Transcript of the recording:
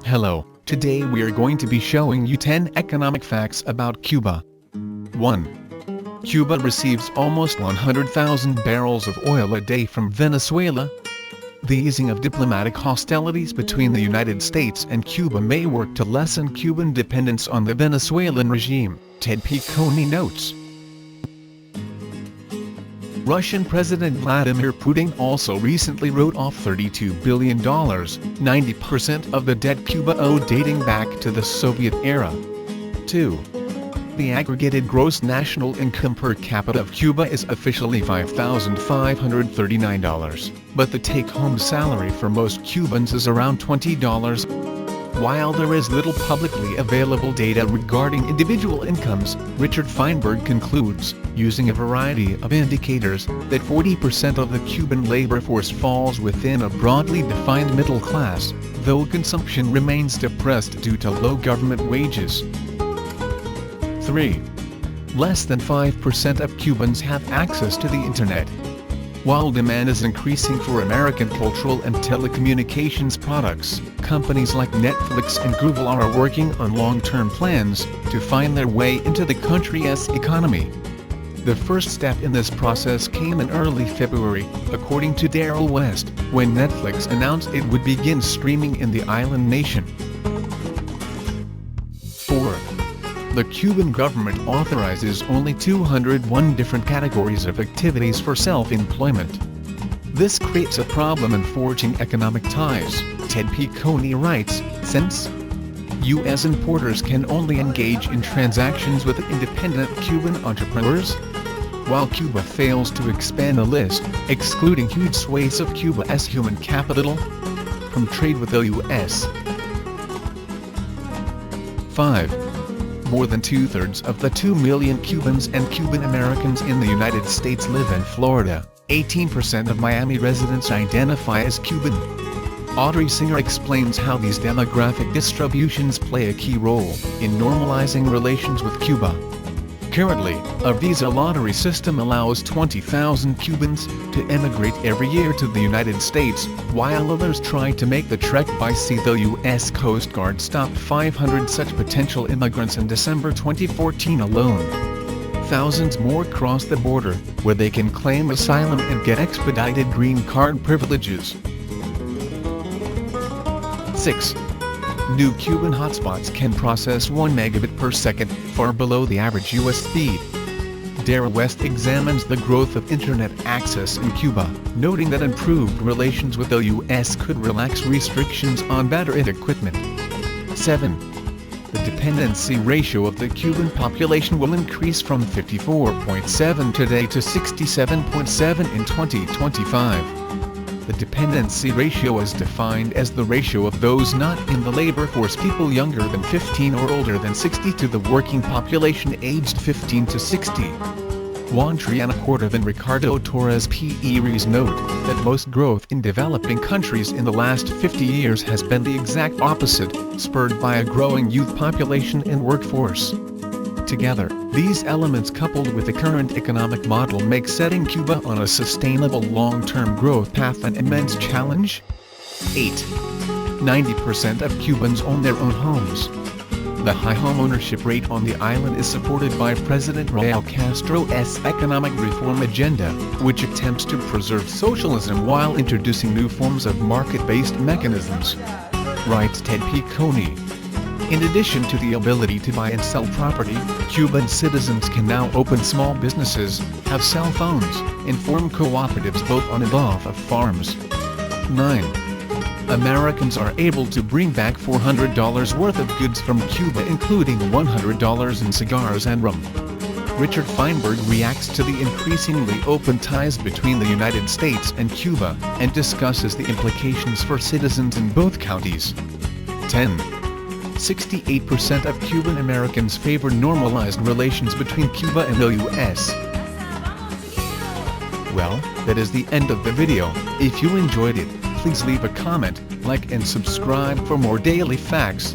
Hello, today we are going to be showing you 10 economic facts about Cuba. 1. Cuba receives almost 100,000 barrels of oil a day from Venezuela. The easing of diplomatic hostilities between the United States and Cuba may work to lessen Cuban dependence on the Venezuelan regime, Ted Piccone notes. Russian President Vladimir Putin also recently wrote off $32 billion, 90% of the debt Cuba owed dating back to the Soviet era. 2. The aggregated gross national income per capita of Cuba is officially $5,539, but the take-home salary for most Cubans is around $20. While there is little publicly available data regarding individual incomes, Richard Feinberg concludes, using a variety of indicators, that 40% of the Cuban labor force falls within a broadly defined middle class, though consumption remains depressed due to low government wages. 3. Less than 5% of Cubans have access to the Internet. While demand is increasing for American cultural and telecommunications products, companies like Netflix and Google are working on long-term plans to find their way into the country's economy. The first step in this process came in early February, according to Daryl West, when Netflix announced it would begin streaming in the island nation. 4. The Cuban government authorizes only 201 different categories of activities for self-employment. This creates a problem in forging economic ties, Ted Piccone writes, since U.S. importers can only engage in transactions with independent Cuban entrepreneurs, while Cuba fails to expand the list, excluding huge swathes of Cuba's human capital from trade with the U.S. 5. More than two-thirds of the 2 million Cubans and Cuban Americans in the United States live in Florida. 18% of Miami residents identify as Cuban. Audrey Singer explains how these demographic distributions play a key role in normalizing relations with Cuba. Currently, a visa lottery system allows 20,000 Cubans to emigrate every year to the United States, while others try to make the trek by sea. The U.S. Coast Guard stopped 500 such potential immigrants in December 2014 alone. Thousands more cross the border, where they can claim asylum and get expedited green card privileges. 6. New Cuban hotspots can process 1 megabit per second, far below the average U.S. speed. Daryl West examines the growth of Internet access in Cuba, noting that improved relations with the U.S. could relax restrictions on battery equipment. 7. The dependency ratio of the Cuban population will increase from 54.7 today to 67.7 in 2025. The dependency ratio is defined as the ratio of those not in the labor force, people younger than 15 or older than 60, to the working population aged 15 to 60. Juan Triana Cordovan and Ricardo Torres Pérez note that most growth in developing countries in the last 50 years has been the exact opposite, spurred by a growing youth population and workforce. Together, these elements coupled with the current economic model make setting Cuba on a sustainable long-term growth path an immense challenge. 8. 90% of Cubans own their own homes. The high home ownership rate on the island is supported by President Raul Castro's economic reform agenda, which attempts to preserve socialism while introducing new forms of market-based mechanisms, writes Ted Piccone. In addition to the ability to buy and sell property, Cuban citizens can now open small businesses, have cell phones, and form cooperatives both on and off of farms. 9. Americans are able to bring back $400 worth of goods from Cuba, including $100 in cigars and rum. Richard Feinberg reacts to the increasingly open ties between the United States and Cuba, and discusses the implications for citizens in both counties. 10. 68% of Cuban Americans favor normalized relations between Cuba and the U.S. Well, that is the end of the video. If you enjoyed it, please leave a comment, like and subscribe for more daily facts.